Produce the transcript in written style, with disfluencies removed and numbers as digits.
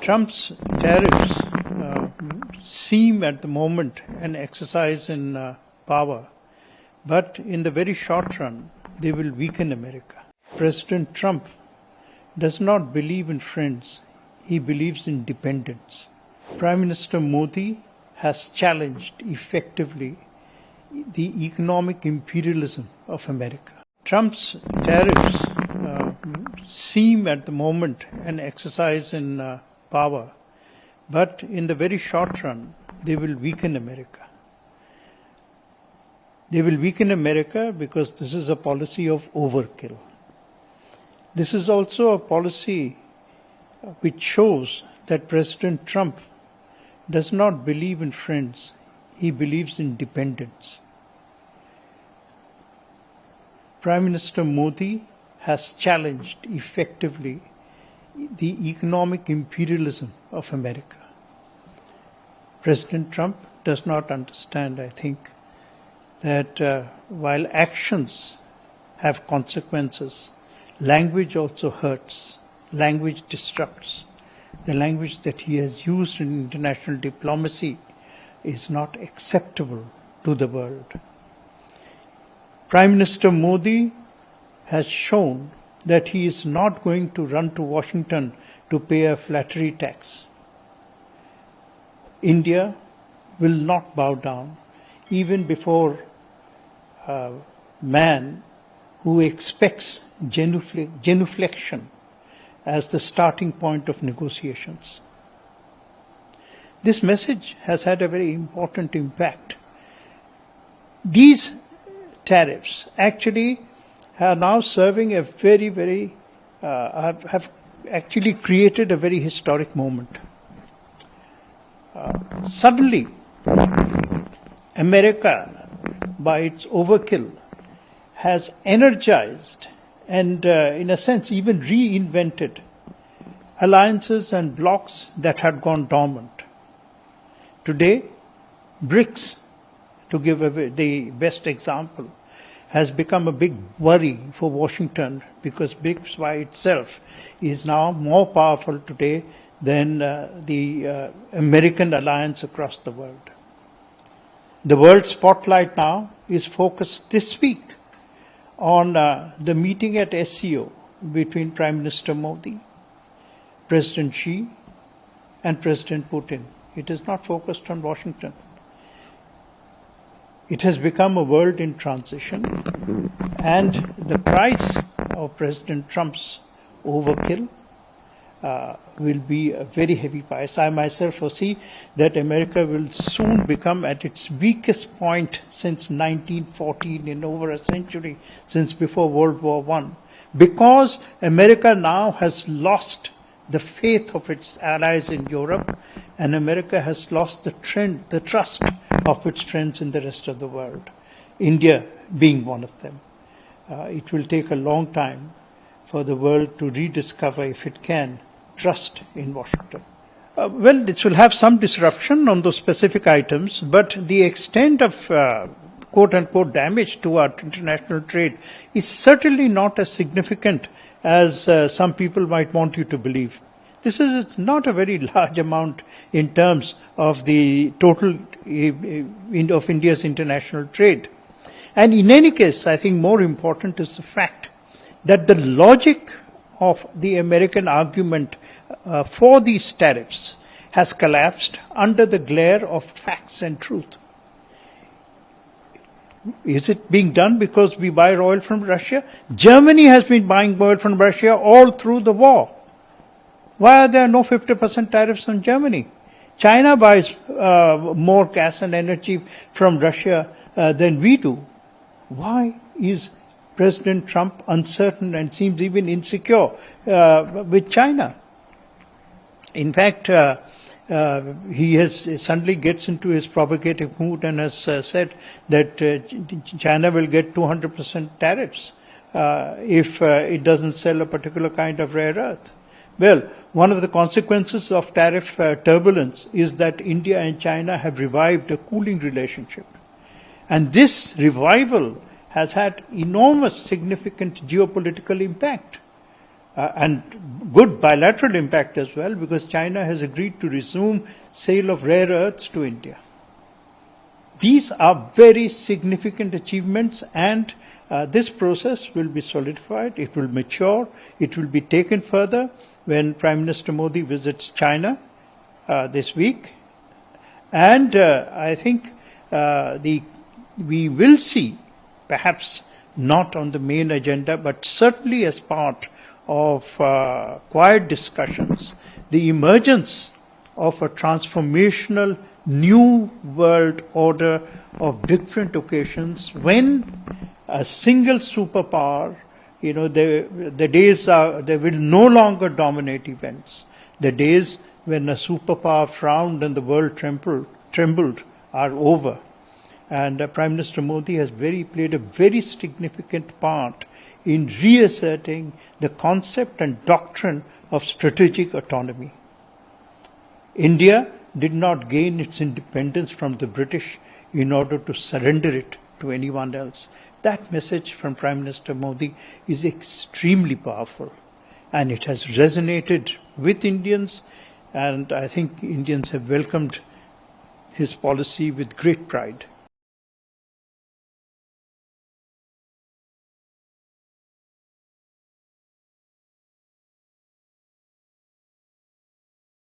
Trump's tariffs seem at the moment an exercise in power, but in the very short run, they will weaken America. President Trump does not believe in friends, he believes in dependents. Prime Minister Modi has challenged effectively the economic imperialism of America. Trump's tariffs seem at the moment an exercise in power, but in the very short run, they will weaken America. They will weaken America because this is a policy of overkill. This is also a policy which shows that President Trump does not believe in friends, he believes in dependents. Prime Minister Modi has challenged effectively the economic imperialism of America. President Trump does not understand, I think, that while actions have consequences, language also hurts, language disrupts. The language that he has used in international diplomacy is not acceptable to the world. Prime Minister Modi has shown that he is not going to run to Washington to pay a flattery tax. India will not bow down even before a man who expects genuflection as the starting point of negotiations. This message has had a very important impact. These tariffs actually are now serving a have actually created a very historic moment. Suddenly, America, by its overkill, has energized and, in a sense, even reinvented alliances and blocs that had gone dormant. Today, BRICS, to give the best example, has become a big worry for Washington because BRICS by itself is now more powerful today than the American alliance across the world. The world spotlight now is focused this week on the meeting at SCO between Prime Minister Modi, President Xi, and President Putin. It is not focused on Washington. It has become a world in transition, and the price of President Trump's overkill will be a very heavy price. I myself foresee that America will soon become at its weakest point since 1914, in over a century, since before World War I, because America now has lost the faith of its allies in Europe, and America has lost the trust of its friends in the rest of the world, India being one of them. It will take a long time for the world to rediscover, if it can, trust in Washington. Well, this will have some disruption on those specific items, but the extent of quote-unquote damage to our international trade is certainly not as significant as some people might want you to believe. This is not a very large amount in terms of the total of India's international trade. And in any case, I think more important is the fact that the logic of the American argument for these tariffs has collapsed under the glare of facts and truth. Is it being done because we buy oil from Russia? Germany has been buying oil from Russia all through the war. Why are there no 50% tariffs on Germany? China buys more gas and energy from Russia than we do. Why is President Trump uncertain and seems even insecure with China? In fact, he suddenly gets into his provocative mood and has said that China will get 200% tariffs if it doesn't sell a particular kind of rare earth. Well, one of the consequences of tariff turbulence is that India and China have revived a cooling relationship. And this revival has had enormous significant geopolitical impact. and good bilateral impact as well, because China has agreed to resume sale of rare earths to India. These are very significant achievements, and this process will be solidified, it will mature, it will be taken further when Prime Minister Modi visits China this week. And I think we will see, perhaps not on the main agenda, but certainly as part of quiet discussions, the emergence of a transformational new world order of different occasions when a single superpower, the days are, they will no longer dominate events. The days when a superpower frowned and the world trembled are over. And Prime Minister Modi has played a very significant part in reasserting the concept and doctrine of strategic autonomy. India did not gain its independence from the British in order to surrender it to anyone else. That message from Prime Minister Modi is extremely powerful, and it has resonated with Indians, and I think Indians have welcomed his policy with great pride.